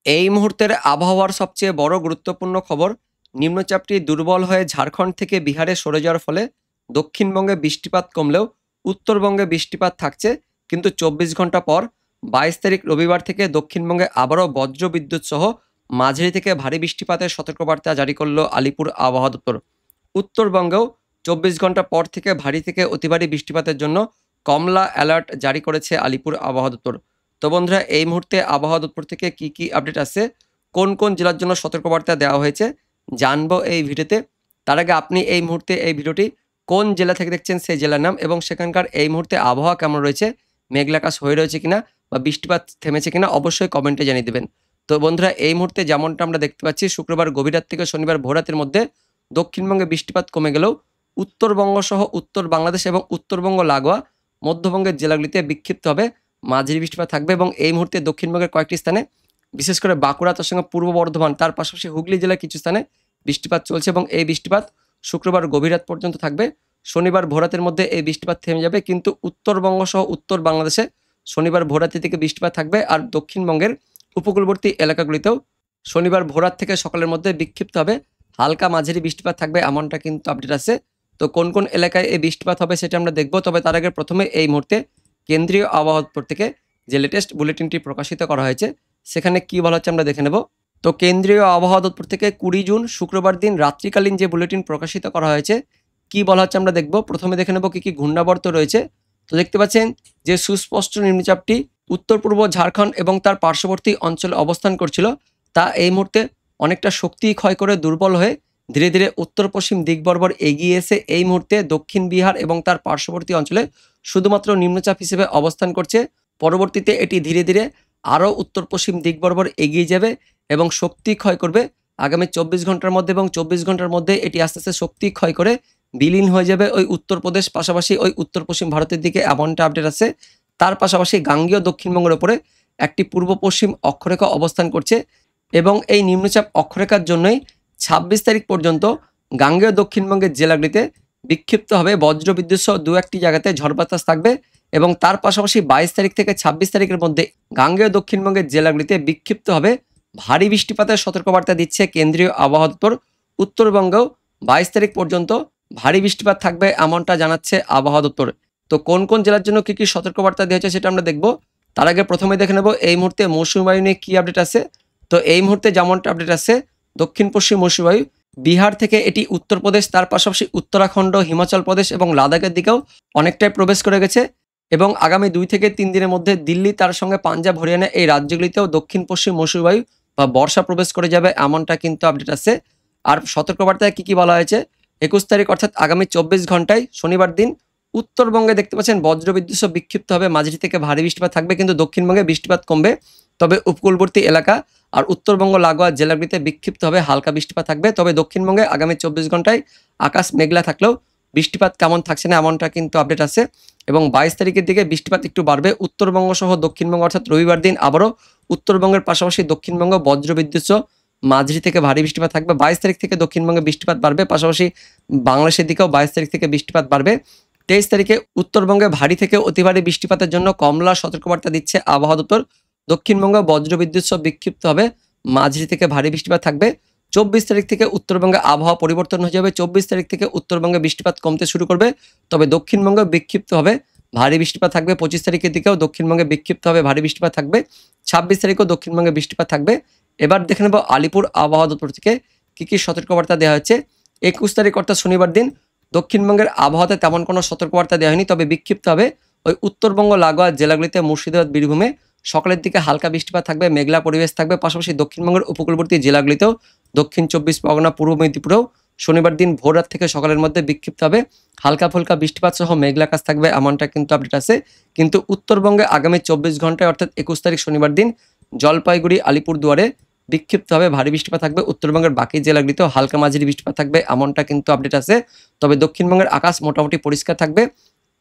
এই মুহূর্তের আবহাওয়ার সবচেয়ে বড় গুরুত্বপূর্ণ খবর, নিম্নচাপটি দুর্বল হয়ে ঝাড়খণ্ড থেকে বিহারে সরে যাওয়ার ফলে দক্ষিণবঙ্গে বৃষ্টিপাত কমলেও উত্তরবঙ্গে বৃষ্টিপাত থাকছে। কিন্তু ২৪ ঘন্টা পর ২২ তারিখ রবিবার থেকে দক্ষিণবঙ্গে আবারও বজ্রবিদ্যুৎ সহ মাঝারি থেকে ভারী বৃষ্টিপাতের সতর্কবার্তা জারি করল আলিপুর আবহাওয়া দপ্তর। উত্তরবঙ্গেও ২৪ ঘন্টা পর থেকে ভারী থেকে অতি ভারী বৃষ্টিপাতের জন্য কমলা অ্যালার্ট জারি করেছে আলিপুর আবহাওয়া দপ্তর। তো বন্ধুরা, এই মুহূর্তে আবহাওয়া দপ্তর থেকে কি আপডেট আছে, কোন কোন জেলার জন্য সতর্কবার্তা দেওয়া হয়েছে, জানবো এই ভিডিওতে। তার আগে আপনি এই মুহূর্তে এই ভিডিওটি কোন জেলা থেকে দেখছেন সেই জেলার নাম এবং সেখানকার এই মুহূর্তে আবহাওয়া কেমন রয়েছে, মেঘলা আকাশ হয়ে রয়েছে কিনা বা বৃষ্টিপাত থেমেছে কিনা অবশ্যই কমেন্টে জানিয়ে দেবেন। তো বন্ধুরা, এই মুহূর্তে যেমনটা আমরা দেখতে পাচ্ছি, শুক্রবার গভীর রাত থেকে শনিবার ভোররাতের মধ্যে দক্ষিণবঙ্গে বৃষ্টিপাত কমে গেলেও উত্তরবঙ্গ সহ উত্তর বাংলাদেশ এবং উত্তরবঙ্গ লাগোয়া মধ্যবঙ্গের জেলাগুলিতে বিক্ষিপ্তভাবে মাঝারি বৃষ্টিপাত থাকবে এবং এই মুহূর্তে দক্ষিণবঙ্গের কয়েকটি স্থানে, বিশেষ করে বাঁকুড়া, তার সঙ্গে পূর্ব বর্ধমান, তার পাশাপাশি হুগলি জেলার কিছু স্থানে বৃষ্টিপাত চলছে এবং এই বৃষ্টিপাত শুক্রবার গভীর রাত পর্যন্ত থাকবে। শনিবার ভোররাতের মধ্যে এই বৃষ্টিপাত থেমে যাবে, কিন্তু উত্তরবঙ্গ সহ উত্তর বাংলাদেশে শনিবার ভোররাতের দিকে বৃষ্টিপাত থাকবে। আর দক্ষিণবঙ্গের উপকূলবর্তী এলাকাগুলিতেও শনিবার ভোররাত থেকে সকালের মধ্যে বিক্ষিপ্তভাবে হালকা মাঝারি বৃষ্টিপাত থাকবে, এমনটা কিন্তু আপডেট আছে। তো কোন কোন এলাকায় এই বৃষ্টিপাত হবে সেটা আমরা দেখব। তবে তার আগে প্রথমে এই মুহূর্তে কেন্দ্রীয় আবহাওয়া দপ্তর থেকে যে লেটেস্ট বুলেটিনটি প্রকাশিত করা হয়েছে সেখানে কি বলা হচ্ছে আমরা দেখে নেব। তো কেন্দ্রীয় আবহাওয়া দপ্তর থেকে ২০ জুন শুক্রবার দিন রাত্রিকালীন যে বুলেটিন প্রকাশিত করা হয়েছে কি বলা হচ্ছে আমরা দেখব। প্রথমে দেখে নেব কি ঘূর্ণাবর্ত রয়েছে। তো দেখতে পাচ্ছেন যে সুস্পষ্ট নিম্নচাপটি উত্তর পূর্ব ঝাড়খণ্ড এবং তার পার্শ্ববর্তী অঞ্চলে অবস্থান করছিল, তা এই মুহূর্তে অনেকটা শক্তি ক্ষয় করে দুর্বল হয়ে ধীরে ধীরে উত্তর পশ্চিম দিক বরাবর এগিয়ে এসে এই মুহূর্তে দক্ষিণ বিহার এবং তার পার্শ্ববর্তী অঞ্চলে শুধুমাত্র নিম্নচাপ হিসেবে অবস্থান করছে। পরবর্তীতে এটি ধীরে ধীরে আরও উত্তর পশ্চিম দিক বরাবর এগিয়ে যাবে এবং শক্তি ক্ষয় করবে আগামী ২৪ ঘন্টার মধ্যে, এবং ২৪ ঘন্টার মধ্যে এটি আস্তে আস্তে শক্তি ক্ষয় করে বিলীন হয়ে যাবে ওই উত্তরপ্রদেশ, পাশাপাশি ওই উত্তর পশ্চিম ভারতের দিকে, এমনটা আপডেট আছে। তার পাশাপাশি গাঙ্গেয় দক্ষিণবঙ্গের উপরে একটি পূর্ব পশ্চিম অক্ষরেখা অবস্থান করছে এবং এই নিম্নচাপ অক্ষরেখার জন্যই ২৬ তারিখ পর্যন্ত গাঙ্গেয় দক্ষিণবঙ্গের জেলাগুলিতে বিক্ষিপ্তভাবে বজ্রবিদ্যুৎ সহ দু একটি জায়গাতে ঝড় বাতাস থাকবে এবং তার পাশাপাশি ২২ তারিখ থেকে ২৬ তারিখের মধ্যে গাঙ্গেয় দক্ষিণবঙ্গের জেলাগুলিতে বিক্ষিপ্তভাবে ভারী বৃষ্টিপাতের সতর্কবার্তা দিচ্ছে কেন্দ্রীয় আবহাওয়া দপ্তর। উত্তরবঙ্গেও ২২ তারিখ পর্যন্ত ভারী বৃষ্টিপাত থাকবে, এমনটা জানাচ্ছে আবহাওয়া দপ্তর। তো কোন কোন জেলার জন্য কি সতর্কবার্তা দেওয়া হয়েছে সেটা আমরা দেখব। তার আগে প্রথমে দেখে নেব এই মুহূর্তে মৌসুমী বায়ু নিয়ে কি আপডেট আছে। তো এই মুহূর্তে যেমনটা আপডেট আছে, দক্ষিণ পশ্চিম মৌসুমী বায়ু বিহার থেকে এটি উত্তরপ্রদেশ, তার পাশাপাশি উত্তরাখণ্ড, হিমাচল প্রদেশ এবং লাদাখের দিকেও অনেকটাই প্রবেশ করে গেছে এবং আগামী ২ থেকে ৩ দিনের মধ্যে দিল্লি, তার সঙ্গে পাঞ্জাব, হরিয়ানা এই রাজ্যগুলিতেও দক্ষিণ পশ্চিম মৌসুমী বায়ু বা বর্ষা প্রবেশ করে যাবে, এমনটা কিন্তু আপডেট আছে। আর সতর্কবার্তায় কি বলা হয়েছে, ২১ তারিখ অর্থাৎ আগামী ২৪ ঘন্টায় শনিবার দিন উত্তরবঙ্গে দেখতে পাচ্ছেন বজ্রবিদ্যুৎ সহ বিক্ষিপ্ত হবে মাঝারি থেকে ভারী বৃষ্টিপাত থাকবে, কিন্তু দক্ষিণবঙ্গে বৃষ্টিপাত কমবে। তবে উপকূলবর্তী এলাকা আর উত্তরবঙ্গ লাগোয়া জেলাগুলিতে বিক্ষিপ্ত হবে হালকা বৃষ্টিপাত থাকবে। তবে দক্ষিণবঙ্গে আগামী ২৪ ঘন্টায় আকাশ মেঘলা থাকলেও বৃষ্টিপাত কেমন থাকছে না, এমনটা কিন্তু আপডেট আছে। এবং ২২ তারিখের দিকে বৃষ্টিপাত একটু বাড়বে উত্তরবঙ্গ সহ দক্ষিণবঙ্গ, অর্থাৎ রবিবার দিন আবারও উত্তরবঙ্গের পাশাপাশি দক্ষিণবঙ্গ বজ্রবিদ্যুৎ সহ মাঝারি থেকে ভারী বৃষ্টিপাত থাকবে। ২২ তারিখ থেকে দক্ষিণবঙ্গে বৃষ্টিপাত বাড়বে, পাশাপাশি বাংলাদেশের দিকেও ২২ তারিখ থেকে বৃষ্টিপাত বাড়বে। ২৩ তারিখে উত্তরবঙ্গে ভারী থেকে অতি ভারী বৃষ্টিপাতের জন্য কমলা সতর্কবার্তা দিচ্ছে আবহাওয়া দপ্তর। দক্ষিণবঙ্গে বজ্রবিদ্যুৎ সহ বিক্ষিপ্ত হবে মাঝারি থেকে ভারী বৃষ্টিপাত থাকবে। ২৪ তারিখ থেকে উত্তরবঙ্গে আবহাওয়া পরিবর্তন হয়ে যাবে। ২৪ তারিখ থেকে উত্তরবঙ্গে বৃষ্টিপাত কমতে শুরু করবে, তবে দক্ষিণবঙ্গে বিক্ষিপ্ত হবে ভারী বৃষ্টিপাত থাকবে। ২৫ তারিখের দিকেও দক্ষিণবঙ্গে বিক্ষিপ্ত হবে ভারী বৃষ্টিপাত থাকবে। ২৬ তারিখেও দক্ষিণবঙ্গে বৃষ্টিপাত থাকবে। এবার দেখে নেব আলিপুর আবহাওয়া দপ্তর থেকে কি সতর্কবার্তা দেওয়া হয়েছে। ২১ তারিখ অর্থাৎ শনিবার দিন দক্ষিণবঙ্গের আবহাওয়াতে তেমন কোনো সতর্কবার্তা দেওয়া হয়নি, তবে বিক্ষিপ্ত হবে ওই উত্তরবঙ্গ লাগোয়া জেলাগুলিতে মুর্শিদাবাদ, বীরভূমে সকালের দিকে হালকা বৃষ্টিপাত থাকবে, মেঘলা পরিবেশ থাকবে। পাশাপাশি দক্ষিণবঙ্গের উপকূলবর্তী জেলাগুলিতেও দক্ষিণ ২৪ পরগনা, পূর্ব মেদিনীপুরেও শনিবার দিন ভোররাত থেকে সকালের মধ্যে বিক্ষিপ্ত হবে হালকা ফুলকা বৃষ্টিপাত সহ মেঘলা আকাশ থাকবে, এমনটা কিন্তু আপডেট আছে। কিন্তু উত্তরবঙ্গে আগামী ২৪ ঘন্টায় অর্থাৎ ২১ তারিখ শনিবার দিন জলপাইগুড়ি, আলিপুরদুয়ারে বিক্ষিপ্ত হবে ভারী বৃষ্টিপাত থাকবে। উত্তরবঙ্গের বাকি জেলাগুলিতেও হালকা মাঝারি বৃষ্টিপাত থাকবে, এমনটা কিন্তু আপডেট আছে। তবে দক্ষিণবঙ্গের আকাশ মোটামুটি পরিষ্কার থাকবে।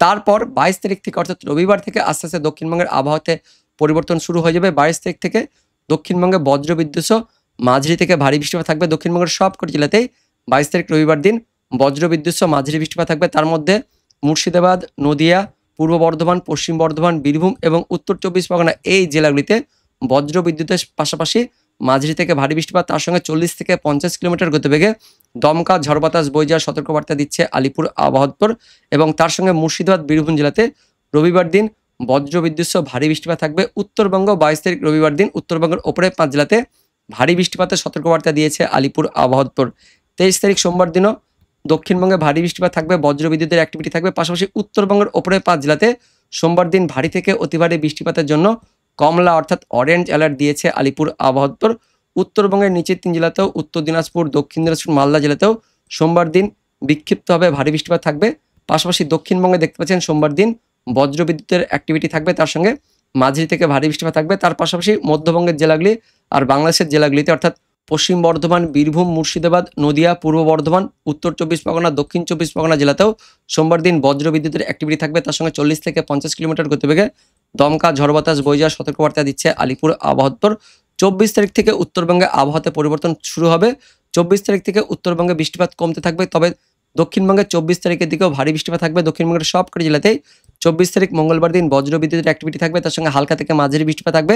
তারপর ২২ তারিখ থেকে অর্থাৎ রবিবার থেকে আস্তে আস্তে দক্ষিণবঙ্গের আবহাওয়াতে পরিবর্তন শুরু হয়ে যাবে। ২২ তারিখ থেকে দক্ষিণবঙ্গে বজ্রবিদ্যুৎ সহ মাঝারি থেকে ভারী বৃষ্টিপাত থাকবে দক্ষিণবঙ্গের সবকটি জেলাতেই। ২২ তারিখ রবিবার দিন বজ্রবিদ্যুৎ সহ মাঝারি বৃষ্টিপাত থাকবে, তার মধ্যে মুর্শিদাবাদ, নদিয়া, পূর্ব বর্ধমান, পশ্চিম বর্ধমান, বীরভূম এবং উত্তর ২৪ পরগনা এই জেলাগুলিতে বজ্রবিদ্যুতের পাশাপাশি মাঝারি থেকে ভারী বৃষ্টিপাত, তার সঙ্গে 40 থেকে 50 কিলোমিটার গতিবেগে দমকা ঝড় বাতাস বয়ে যাওয়ার সতর্কবার্তা দিচ্ছে আলিপুর আবহাওয়া দপ্তর। এবং তার সঙ্গে মুর্শিদাবাদ, বীরভূম জেলাতে রবিবার দিন বজ্রবিদ্যুৎ সহ ভারী বৃষ্টিপাত থাকবে। উত্তরবঙ্গ 22 তারিখ রবিবার দিন উত্তরবঙ্গের ওপরে 5 জেলাতে ভারী বৃষ্টিপাতের সতর্কবার্তা দিয়েছে আলিপুর আবহাওয়া দপ্তর। 23 তারিখ সোমবার দিনও দক্ষিণবঙ্গে ভারী বৃষ্টিপাত থাকবে, বজ্রবিদ্যুতের অ্যাক্টিভিটি থাকবে। পাশাপাশি উত্তরবঙ্গের ওপরে 5 জেলাতে সোমবার দিন ভারী থেকে অতি ভারী বৃষ্টিপাতের জন্য কমলা অর্থাৎ অরেঞ্জ অ্যালার্ট দিয়েছে আলিপুর আবহাওয়া দপ্তর। উত্তরবঙ্গের নিচের 3 জেলাতেও, উত্তর দিনাজপুর, দক্ষিণ দিনাজপুর, মালদা জেলাতেও সোমবার দিন বিক্ষিপ্তভাবে ভারী বৃষ্টিপাত থাকবে। পাশাপাশি দক্ষিণবঙ্গে দেখতে পাচ্ছেন সোমবার দিন বজ্রবিদ্যুতের অ্যাক্টিভিটি থাকবে, তার সঙ্গে মাঝারি থেকে ভারী বৃষ্টিপাত থাকবে। তার পাশাপাশি মধ্যবঙ্গের জেলাগুলি আর বাংলাদেশের জেলাগুলিতে অর্থাৎ পশ্চিম বর্ধমান, বীরভূম, মুর্শিদাবাদ, নদিয়া, পূর্ব বর্ধমান, উত্তর 24 পরগনা, দক্ষিণ 24 পরগনা জেলাতেও সোমবার দিন বজ্রবিদ্যুতের অ্যাক্টিভিটি থাকবে। তার সঙ্গে 40 থেকে 50 কিলোমিটার গতিবেগে দমকা ঝড় বাতাস বয়ে যাওয়ার সতর্কবার্তা দিচ্ছে আলিপুর আবহাওয়া দপ্তর। 24 তারিখ থেকে উত্তরবঙ্গে আবহাওয়াতে পরিবর্তন শুরু হবে। 24 তারিখ থেকে উত্তরবঙ্গে বৃষ্টিপাত কমতে থাকবে, তবে দক্ষিণবঙ্গে 24 তারিখের দিকেও ভারী বৃষ্টিপাত থাকবে। দক্ষিণবঙ্গের সবকটি জেলাতেই 24 তারিখ মঙ্গলবার দিন বজ্রবিদ্যুতের অ্যাক্টিভিটি থাকবে, তার সঙ্গে হালকা থেকে মাঝারি বৃষ্টিপাত থাকবে।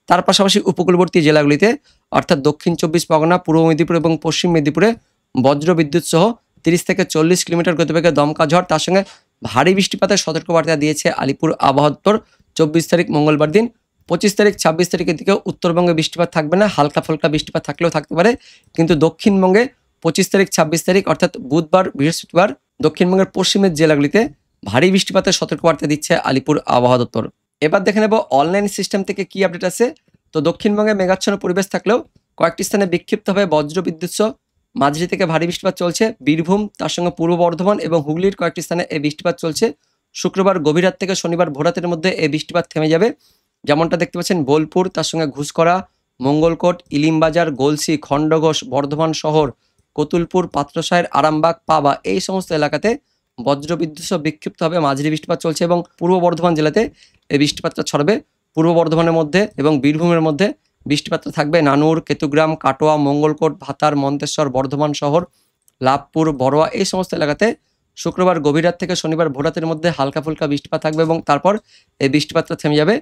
তার পাশাপাশি উপকূলবর্তী জেলাগুলিতে অর্থাৎ দক্ষিণ 24 পরগনা, পূর্ব মেদিনীপুর এবং পশ্চিম মেদিনীপুরে বজ্রবিদ্যুৎ সহ 30 থেকে 40 কিলোমিটার গতিবেগে দমকা ঝড়, তার সঙ্গে ভারী বৃষ্টিপাতের সতর্কবার্তা দিয়েছে আলিপুর আবহাওয়া দপ্তর 24 তারিখ মঙ্গলবার দিন। 25 তারিখ 26 তারিখের দিকেও উত্তরবঙ্গে বৃষ্টিপাত থাকবে না, হালকা ফালকা বৃষ্টিপাত থাকলেও থাকতে পারে। কিন্তু দক্ষিণবঙ্গে 25 তারিখ 26 তারিখ অর্থাৎ বুধবার, বৃহস্পতিবার দক্ষিণবঙ্গের পশ্চিমের জেলাগুলিতে ভারী বৃষ্টিপাতের সতর্কবার্তা দিচ্ছে আলিপুর আবহাওয়া দপ্তর। এবার দেখে নেব অনলাইন সিস্টেম থেকে কি আপডেট আছে। তো দক্ষিণবঙ্গে মেঘাচ্ছন্ন পরিবেশ থাকলেও কয়েকটি স্থানে বিক্ষিপ্তভাবে বজ্রবিদ্যুৎ সহ মাঝারি থেকে ভারী বৃষ্টিপাত চলছে। বীরভূম, তার সঙ্গে পূর্ব বর্ধমান এবং হুগলির কয়েকটি স্থানে এই বৃষ্টিপাত চলছে। শুক্রবার গভীর রাত থেকে শনিবার ভোরাতের মধ্যে এই বৃষ্টিপাত থেমে যাবে। যেমনটা দেখতে পাচ্ছেন বোলপুর, তার সঙ্গে ঘুষকরা, মঙ্গলকোট, ইলিমবাজার, গলসি, খণ্ডঘোষ, বর্ধমান শহর, কতুলপুর, পাত্রসায়ের, আরামবাগ, পাবা এই সমস্ত এলাকাতে বজ্রবিদ্যুৎ সহ বিক্ষিপ্তভাবে মাঝারি বৃষ্টিপাত চলছে এবং পূর্ব বর্ধমান জেলাতে এই বৃষ্টিপাতটা ছড়বে। পূর্ব বর্ধমানের মধ্যে এবং বীরভূমের মধ্যে বৃষ্টিপাতটা থাকবে নানুর, কেতুগ্রাম, কাটোয়া, মঙ্গলকোট, ভাতার, মন্তেশ্বর, বর্ধমান শহর, লাভপুর, বড়োয়া এই সমস্ত এলাকাতে শুক্রবার গভীর রাত থেকে শনিবার ভোরাতের মধ্যে হালকা ফুলকা বৃষ্টিপাত থাকবে এবং তারপর এই বৃষ্টিপাতটা থেমে যাবে।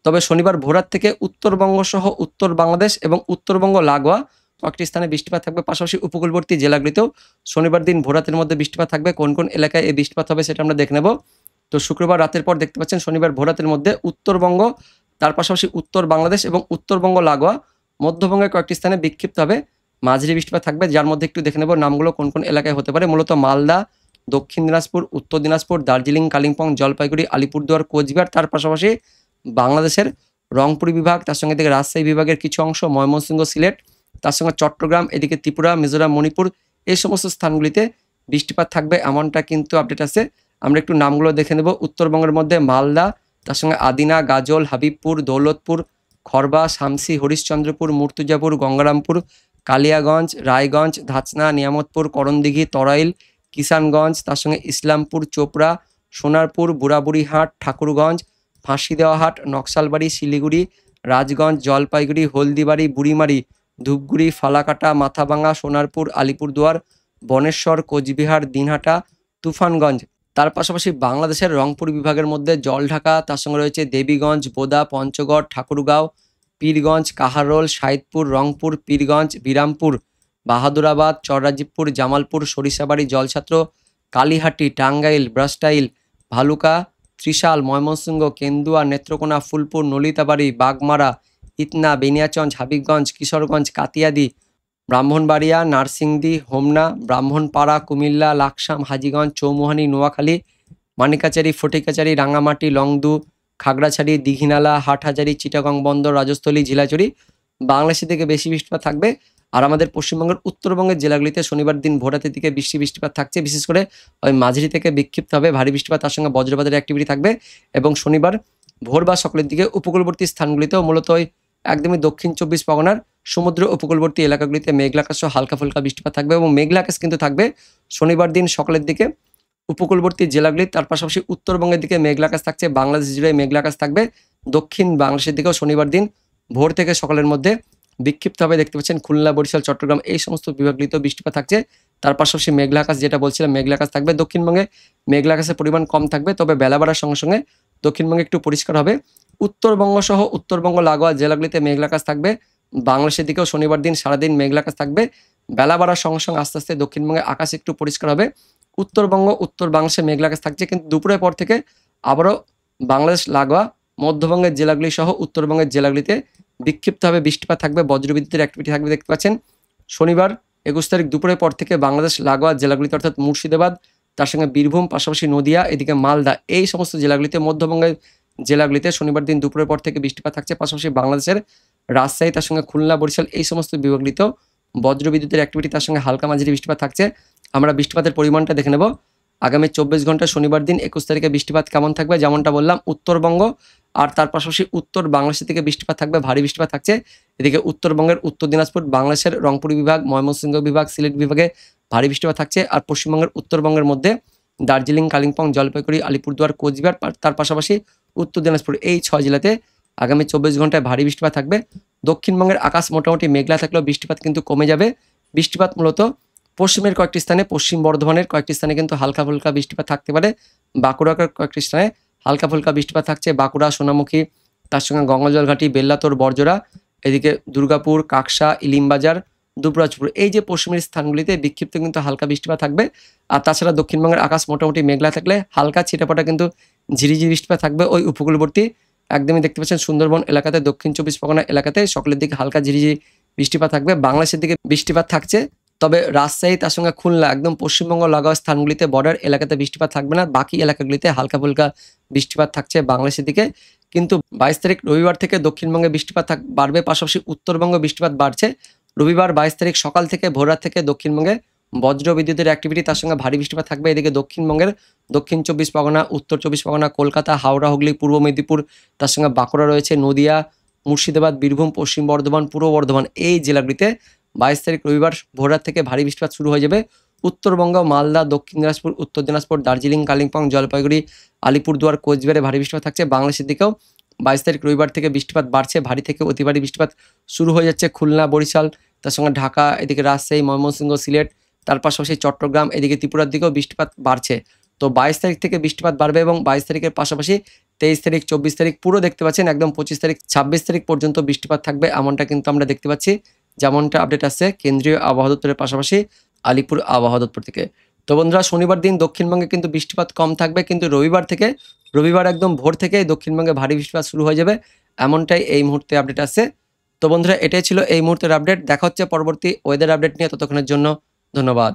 তবে শনিবার ভোরাত থেকে উত্তরবঙ্গ সহ উত্তর বাংলাদেশ এবং উত্তরবঙ্গ লাগোয়া কয়েকটি স্থানে বৃষ্টিপাত থাকবে। পাশাপাশি উপকূলবর্তী জেলাগুলিতেও শনিবার দিন ভোরাতের মধ্যে বৃষ্টিপাত থাকবে। কোন কোন এলাকায় এই বৃষ্টিপাত হবে সেটা আমরা দেখে নেব। তো শুক্রবার রাতের পর দেখতে পাচ্ছেন শনিবার ভোরাতের মধ্যে উত্তরবঙ্গ, তার পাশাপাশি উত্তর বাংলাদেশ এবং উত্তরবঙ্গ লাগোয়া মধ্যবঙ্গের কয়েকটি স্থানে বিক্ষিপ্তভাবে মাঝারি বৃষ্টিপাত থাকবে, যার মধ্যে একটু দেখে নেব নামগুলো কোন কোন এলাকায় হতে পারে। মূলত মালদা, দক্ষিণ দিনাজপুর, উত্তর দিনাজপুর, দার্জিলিং, কালিম্পং, জলপাইগুড়ি, আলিপুরদুয়ার, কোচবিহার, তার পাশাপাশি বাংলাদেশের রংপুর বিভাগ, তার সঙ্গে এদিকে রাজশাহী বিভাগের কিছু অংশ, ময়মনসিংহ, সিলেট, তার সঙ্গে চট্টগ্রাম, এদিকে ত্রিপুরা, মিজোরাম, মণিপুর এই সমস্ত স্থানগুলিতে বৃষ্টিপাত থাকবে এমনটা কিন্তু আপডেট আছে। আমরা একটু নামগুলো দেখে নেব। উত্তরবঙ্গের মধ্যে মালদা, তার সঙ্গে আদিনা, গাজল, হাবিবপুর, দৌলতপুর, খড়বা, শামসি, হরিশ্চন্দ্রপুর, মুর্তুজাপুর, গঙ্গারামপুর, কালিয়াগঞ্জ, রায়গঞ্জ, ধাচনা, নিয়ামতপুর, করণদিঘি, তরাইল, কিষানগঞ্জ, তার সঙ্গে ইসলামপুর, চোপড়া, সোনারপুর, বুড়াবুড়িহাট, ঠাকুরগঞ্জ, ফাঁসিদেওয়াহাট, নকশালবাড়ি, শিলিগুড়ি, রাজগঞ্জ, জলপাইগুড়ি, হলদিবাড়ি, বুড়িমারি, ধূপগুড়ি, ফালাকাটা, মাথাভাঙা, সোনারপুর, আলিপুরদুয়ার, বনেশ্বর, কোচবিহার, দিনহাটা, তুফানগঞ্জ, তার পাশাপাশি বাংলাদেশের রংপুর বিভাগের মধ্যে জলঢাকা, তার সঙ্গে রয়েছে দেবীগঞ্জ, বোদা, পঞ্চগড়, ঠাকুরগাঁও, পীরগঞ্জ, কাহারোল, সাইদপুর, রংপুর, পীরগঞ্জ, বিরামপুর, বাহাদুরাবাদ, চররাজীবপুর, জামালপুর, সরিষাবাড়ি, জলছাত্র, কালীহাটি, টাঙ্গাইল, ব্রাস্টাইল, ভালুকা, ত্রিশাল, ময়মনসিংহ, কেন্দুয়া, নেত্রকোনা, ফুলপুর, নলিতাবাড়ি, বাগমারা, ইতনা, বেনিয়াচঞ্জ, হাবিবগঞ্জ, কিশোরগঞ্জ, কাতিয়াদি, ব্রাহ্মণবাড়িয়া, নারসিংদী, হোমনা, ব্রাহ্মণপাড়া, কুমিল্লা, লাকসাম, হাজীগঞ্জ, চৌমুহানি, নোয়াখালী, মানিকাচারি, ফটিকাচারি, রাঙামাটি, লংদু, খাগড়াছড়ি, দীঘিনালা, হাটহাজারি, চিটাগং বন্দর, রাজস্থলী, ঝিলাচুরি বাংলাদেশের থেকে বেশি বৃষ্টিপাত থাকবে। আর আমাদের পশ্চিমবঙ্গের উত্তরবঙ্গের জেলাগুলিতে শনিবার দিন ভোরাতের দিকে বৃষ্টিপাত থাকছে, বিশেষ করে ওই মাঝারি থেকে বিক্ষিপ্ত হবে ভারী বৃষ্টিপাত, তার সঙ্গে বজ্রপাতের অ্যাক্টিভিটি থাকবে। এবং শনিবার ভোর বা সকালের দিকে উপকূলবর্তী স্থানগুলিতেও মূলত ওই একদমই দক্ষিণ 24 পরগনার সমুদ্র উপকূলবর্তী এলাকাগুলিতে মেঘলা আকাশ সহ হালকা ফুলকা বৃষ্টিপাত থাকবে এবং মেঘলা আকাশ কিন্তু থাকবে শনিবার দিন সকালের দিকে উপকূলবর্তী জেলাগুলি, তার পাশাপাশি উত্তরবঙ্গের দিকে মেঘলা আকাশ থাকছে, বাংলাদেশ জুড়ে মেঘলা আকাশ থাকবে। দক্ষিণ বাংলাদেশের দিকেও শনিবার দিন ভোর থেকে সকালের মধ্যে বিক্ষিপ্তভাবে দেখতে পাচ্ছেন খুলনা, বরিশাল, চট্টগ্রাম এই সমস্ত বিভাগগুলিতেও বৃষ্টিপাত থাকছে। তার পাশাপাশি মেঘলা আকাশ, যেটা বলছিলাম মেঘলা আকাশ থাকবে। দক্ষিণবঙ্গে মেঘলা আকাশের পরিমাণ কম থাকবে, তবে বেলা বাড়ার সঙ্গে সঙ্গে দক্ষিণবঙ্গে একটু পরিষ্কার হবে। উত্তরবঙ্গ সহ উত্তরবঙ্গ লাগোয়া জেলাগুলিতে মেঘলা আকাশ থাকবে, বাংলাদেশের দিকেও শনিবার দিন সারাদিন মেঘলা আকাশ থাকবে। বেলা বাড়ার সঙ্গে সঙ্গে আস্তে আস্তে দক্ষিণবঙ্গে আকাশ একটু পরিষ্কার হবে। উত্তরবঙ্গ, উত্তর বাংলাদেশে মেঘলা আকাশ থাকছে, কিন্তু দুপুরের পর থেকে আবারও বাংলাদেশ লাগোয়া মধ্যবঙ্গের জেলাগুলি সহ উত্তরবঙ্গের জেলাগুলিতে বিক্ষিপ্তভাবে বৃষ্টিপাত থাকবে, বজ্রবিদ্যুতের অ্যাক্টিভিটি থাকবে। দেখতে পাচ্ছেন শনিবার 21 তারিখ দুপুরের পর থেকে বাংলাদেশ লাগোয়া জেলাগুলিতে অর্থাৎ মুর্শিদাবাদ, তার সঙ্গে বীরভূম, পাশাপাশি নদিয়া, এদিকে মালদা, এই সমস্ত জেলাগুলিতে, মধ্যবঙ্গের জেলাগুলিতে শনিবার দিন দুপুরের পর থেকে বৃষ্টিপাত থাকছে। পাশাপাশি বাংলাদেশের রাজশাহী, তার সঙ্গে খুলনা, বরিশাল, এই সমস্ত বিভাগগুলিতেও বজ্রবিদ্যুতের অ্যাক্টিভিটি, তার সঙ্গে হালকা মাঝারি বৃষ্টিপাত থাকছে। আমরা বৃষ্টিপাতের পরিমাণটা দেখে নেব। আগামী 24 ঘন্টা শনিবার দিন 21 তারিখে বৃষ্টিপাত কেমন থাকবে, যেমনটা বললাম উত্তরবঙ্গ আর তার পাশাপাশি উত্তর বাংলাদেশের দিকে বৃষ্টিপাত থাকবে, ভারী বৃষ্টিপাত থাকছে। এদিকে উত্তরবঙ্গের উত্তর দিনাজপুর, বাংলাদেশের রংপুর বিভাগ, ময়মনসিংহ বিভাগ, সিলেট বিভাগে ভারী বৃষ্টিপাত থাকছে। আর পশ্চিমবঙ্গের উত্তরবঙ্গের মধ্যে দার্জিলিং, কালিম্পং, জলপাইগুড়ি, আলিপুরদুয়ার, কোচবিহার, তার পাশাপাশি উত্তর দিনাজপুর, এই 6 জেলাতে আগামী 24 ঘন্টায় ভারী বৃষ্টিপাত থাকবে। দক্ষিণবঙ্গের আকাশ মোটামুটি মেঘলা থাকলেও বৃষ্টিপাত কিন্তু কমে যাবে। বৃষ্টিপাত মূলত পশ্চিমের কয়েকটি স্থানে, পশ্চিম বর্ধমানের কয়েকটি স্থানে কিন্তু হালকা ফুলকা বৃষ্টিপাত থাকতে পারে। বাঁকুড়ার কয়েকটি স্থানে হালকা ফুলকা বৃষ্টিপাত থাকছে। বাঁকুড়া, সোনামুখী, তার সঙ্গে গঙ্গাজলঘাটি, বেল্লাতোর, বরজোড়া, এদিকে দুর্গাপুর, কাকসা, ইলিমবাজার, দুবরাজপুর, এই যে পশ্চিমের স্থানগুলিতে বিক্ষিপ্ত কিন্তু হালকা বৃষ্টিপাত থাকবে। আর তাছাড়া দক্ষিণবঙ্গের আকাশ মোটামুটি মেঘলা থাকলে হালকা ছিটাফাটা কিন্তু ঝিরিঝিরি বৃষ্টিপাত থাকবে ওই উপকূলবর্তী একদমই দেখতে পাচ্ছেন সুন্দরবন এলাকাতে, দক্ষিণ 24 পরগনা এলাকাতে সকালের দিকে হালকা ঝিরিঝিরি বৃষ্টিপাত থাকবে। বাংলাদেশের দিকে বৃষ্টিপাত থাকছে, তবে রাজশাহী, তার সঙ্গে খুলনা, একদম পশ্চিমবঙ্গ লাগোয়া স্থানগুলিতে, বর্ডার এলাকাতে বৃষ্টিপাত থাকবে না। বাকি এলাকাগুলিতে হালকা ফুলকা বৃষ্টিপাত থাকছে বাংলাদেশের দিকে। কিন্তু 22 তারিখ রবিবার থেকে দক্ষিণবঙ্গে বৃষ্টিপাত বাড়বে, পাশাপাশি উত্তরবঙ্গে বৃষ্টিপাত বাড়ছে। রবিবার 22 তারিখ সকাল থেকে ভোররাত থেকে দক্ষিণবঙ্গে বজ্র বিদ্যুতের অ্যাক্টিভিটি, তার সঙ্গে ভারী বৃষ্টিপাত থাকবে। এদিকে দক্ষিণবঙ্গের দক্ষিণ 24 পরগনা, উত্তর 24 পরগনা, কলকাতা, হাওড়া, হুগলি, পূর্ব মেদিনীপুর, তার সঙ্গে বাঁকুড়া রয়েছে, নদিয়া, মুর্শিদাবাদ, বীরভূম, পশ্চিম বর্ধমান, পূর্ব বর্ধমান, এই জেলাগুলিতে 22 তারিখ রবিবার ভোররাত থেকে ভারী বৃষ্টিপাত শুরু হয়ে যাবে। উত্তরবঙ্গ, মালদা, দক্ষিণ দিনাজপুর, উত্তর দিনাজপুর, দার্জিলিং, কালিম্পং, জলপাইগুড়ি, আলিপুরদুয়ার, কোচবিহারে ভারী বৃষ্টিপাত থাকছে। বাংলাদেশের দিকেও 22 তারিখ রবিবার থেকে বৃষ্টিপাত বাড়ছে, ভারী থেকে অতি ভারী বৃষ্টিপাত শুরু হয়ে যাচ্ছে। খুলনা, বরিশাল, তার সঙ্গে ঢাকা, এদিকে রাজশাহী, ময়মনসিংহ, সিলেট, তার পাশাপাশি চট্টগ্রাম, এদিকে ত্রিপুরার দিকেও বৃষ্টিপাত বাড়ছে। তো 22 তারিখ থেকে বৃষ্টিপাত বাড়বে এবং 22 তারিখের পাশাপাশি 23 তারিখ, 24 তারিখ পুরো দেখতে পাচ্ছেন, একদম 25 তারিখ, 26 তারিখ পর্যন্ত বৃষ্টিপাত থাকবে, এমনটা কিন্তু আমরা দেখতে পাচ্ছি, যেমনটা আপডেট আসছে কেন্দ্রীয় আবহাওয়া দপ্তরের পাশাপাশি আলিপুর আবহাওয়া দপ্তর থেকে। তো বন্ধুরা, শনিবার দিন দক্ষিণবঙ্গে কিন্তু বৃষ্টিপাত কম থাকবে, কিন্তু রবিবার একদম ভোর থেকে দক্ষিণবঙ্গে ভারী বৃষ্টিপাত শুরু হয়ে যাবে, এমনটাই এই মুহূর্তে আপডেট আসছে। তো বন্ধুরা, এটাই ছিল এই মুহূর্তের আপডেট। দেখা হচ্ছে পরবর্তী ওয়েদার আপডেট নিয়ে, ততক্ষণের জন্য ধন্যবাদ।